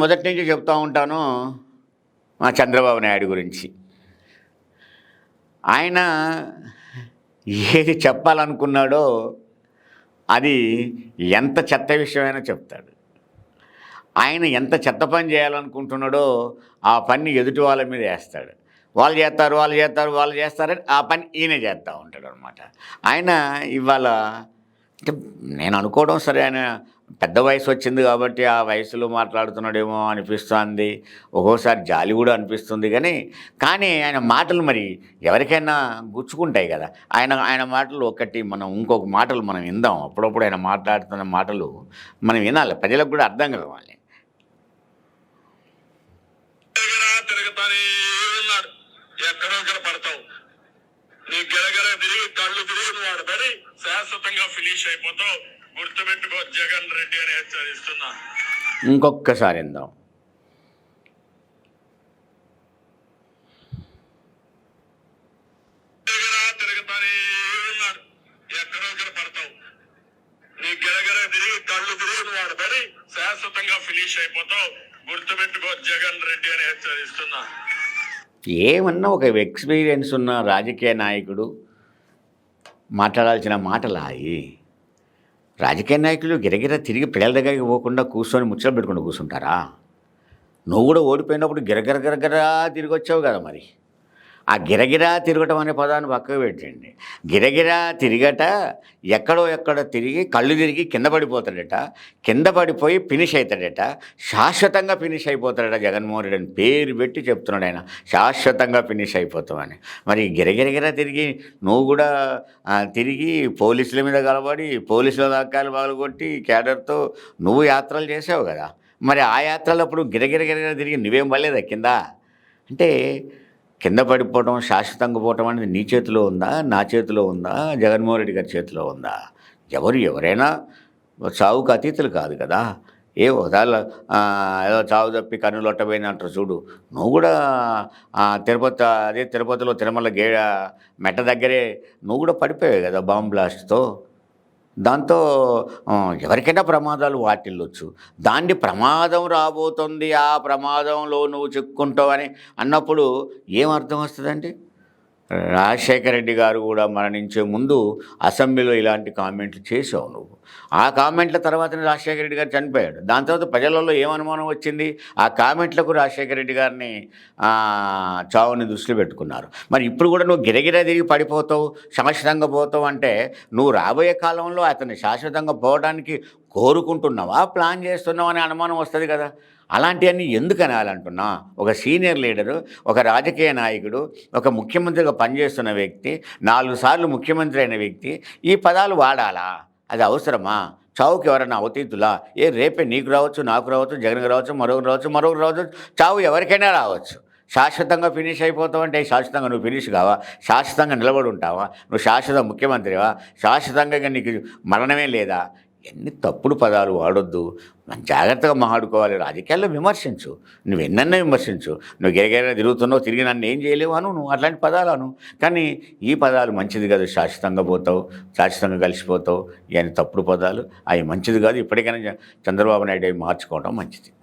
మొదటి నుంచి చెప్తూ ఉంటాను మా చంద్రబాబు నాయుడు గురించి. ఆయన ఏది చెప్పాలనుకున్నాడో అది ఎంత చెత్త విషయమైనా చెప్తాడు. ఆయన ఎంత చెత్త పని చేయాలనుకుంటున్నాడో ఆ పని ఎదుటి వాళ్ళ మీద వేస్తాడు. వాళ్ళు చేస్తారని ఆ పని ఈయన చేస్తూ ఉంటాడు అనమాట. ఆయన ఇవాళ అంటే నేను అనుకోవడం సరే, ఆయన పెద్ద వయసు వచ్చింది కాబట్టి ఆ వయసులో మాట్లాడుతున్నాడేమో అనిపిస్తుంది. ఒక్కోసారి జాలి కూడా అనిపిస్తుంది. కానీ ఆయన మాటలు మరి ఎవరికైనా గుచ్చుకుంటాయి కదా. ఆయన మాటలు ఇంకొక మాటలు మనం విందాం. అప్పుడప్పుడు ఆయన మాట్లాడుతున్న మాటలు మనం వినాలి, ప్రజలకు కూడా అర్థం కావాలి. శాశ్వతంగా ఫినిష్ అయిపోతావు, గుర్తుపెట్టుకో జగన్ రెడ్డి అని హెచ్చరిస్తున్నా. ఇంకొకసారి విందాం. తిరుగుతానే ఉన్నాడు, ఎక్కడో పడతావు. నీ గెలగల తిరిగి కళ్ళు తిరిగి వాడు పడి శాశ్వతంగా ఫినిష్ అయిపోతావు, గుర్తుపెట్టుకో జగన్ రెడ్డి అని హెచ్చరిస్తున్నా. ఏమన్నా ఒక ఎక్స్పీరియన్స్ ఉన్న రాజకీయ నాయకుడు మాట్లాడాల్సిన మాటలా? రాజకీయ నాయకులు గిరగిర తిరిగి పిల్లల దగ్గరికి పోకుండా కూర్చొని ముచ్చట పెట్టుకుంటూ కూర్చుంటారా? నువ్వు కూడా ఓడిపోయినప్పుడు గిరగిరా తిరిగి వచ్చావు కదా. మరి ఆ గిరగిరా తిరగటం అనే పదాన్ని పక్కకు పెట్టండి. గిరగిరా తిరిగట ఎక్కడో తిరిగి కళ్ళు తిరిగి కింద పడిపోతాడట. కింద పడిపోయి ఫినిష్ అవుతాడట. శాశ్వతంగా ఫినిష్ అయిపోతాడట. జగన్మోహన్ రెడ్డి అని పేరు పెట్టి చెప్తున్నాడు ఆయన, శాశ్వతంగా ఫినిష్ అయిపోతామని. మరి గిరగిరా తిరిగి నువ్వు కూడా తిరిగి పోలీసుల మీద కలబడి పోలీసుల దాకాలు పాల్గొట్టి క్యాడర్తో నువ్వు యాత్రలు చేసావు కదా. మరి ఆ యాత్రలప్పుడు గిరగిర తిరిగి నువ్వేం పడలేదా కింద? అంటే కింద పడిపోవడం, శాశ్వతంగా పోవటం అనేది నీ చేతిలో ఉందా, నా చేతిలో ఉందా, జగన్మోహన్ రెడ్డి గారి చేతిలో ఉందా? ఎవరైనా చావుకు అతీతులు కాదు కదా. ఒకసారి ఏదో చావు తప్పి కన్నులొట్టబోయిన అంటారు చూడు. నువ్వు కూడా తిరుపతిలో తిరుమల మెట్ట దగ్గరే నువ్వు కూడా పడిపోయావు కదా బాంబ్ బ్లాస్ట్తో. దాంతో ఎవరికైనా ప్రమాదాలు వాటిల్లొచ్చు. దాన్ని ప్రమాదం రాబోతుంది, ఆ ప్రమాదంలో నువ్వు చిక్కుంటావని అన్నప్పుడు ఏమర్థం వస్తుందండి? రాజశేఖర రెడ్డి గారు కూడా మరణించే ముందు అసెంబ్లీలో ఇలాంటి కామెంట్లు చేసావు నువ్వు. ఆ కామెంట్ల తర్వాతనే రాజశేఖర రెడ్డి గారు చనిపోయాడు. దాని తర్వాత ప్రజలలో ఏమనుమానం వచ్చింది? ఆ కామెంట్లకు రాజశేఖర రెడ్డి గారిని చావుని దృష్టిలో పెట్టుకున్నారు. మరి ఇప్పుడు కూడా నువ్వు గిరగిర తిరిగి పడిపోతావు, శాశ్వతంగా పోతావు అంటే నువ్వు రాబోయే కాలంలో అతన్ని శాశ్వతంగా పోవడానికి కోరుకుంటున్నావా, ప్లాన్ చేస్తున్నావా అనే అనుమానం వస్తుంది కదా. అలాంటివన్నీ ఎందుకు అనాలంటున్నా? ఒక సీనియర్ లీడరు, ఒక రాజకీయ నాయకుడు, ఒక ముఖ్యమంత్రిగా పనిచేస్తున్న వ్యక్తి, 4 సార్లు ముఖ్యమంత్రి అయిన వ్యక్తి ఈ పదాలు వాడాలా? అది అవసరమా? చావుకి ఎవరైనా అవతీతులా? రేపే నీకు రావచ్చు, నాకు రావచ్చు, జగన్కి రావచ్చు, మరొకరు రావచ్చు. చావు ఎవరికైనా రావచ్చు. శాశ్వతంగా ఫినిష్ అయిపోతావు అంటే శాశ్వతంగా నువ్వు ఫినిష్ కావా? శాశ్వతంగా నిలబడి ఉంటావా? నువ్వు శాశ్వత ముఖ్యమంత్రివా? శాశ్వతంగా నీకు మరణమే లేదా? ఎన్ని తప్పుడు పదాలు వాడొద్దు. మనం జాగ్రత్తగా మాట్లాడుకోవాలి. రాజకీయాల్లో విమర్శించు, నువ్వు ఎన్నైనా విమర్శించు. నువ్వు గిరగిర తిరుగుతున్నావు, తిరిగి నన్ను ఏం చేయలేవు అను, నువ్వు అట్లాంటి పదాలు అను. కానీ ఈ పదాలు మంచిది కాదు. శాశ్వతంగా పోతావు, శాశ్వతంగా కలిసిపోతావు, ఇవన్నీ తప్పుడు పదాలు. అవి మంచిది కాదు. ఇప్పటికైనా చంద్రబాబు నాయుడు అవి మార్చుకోవడం మంచిది.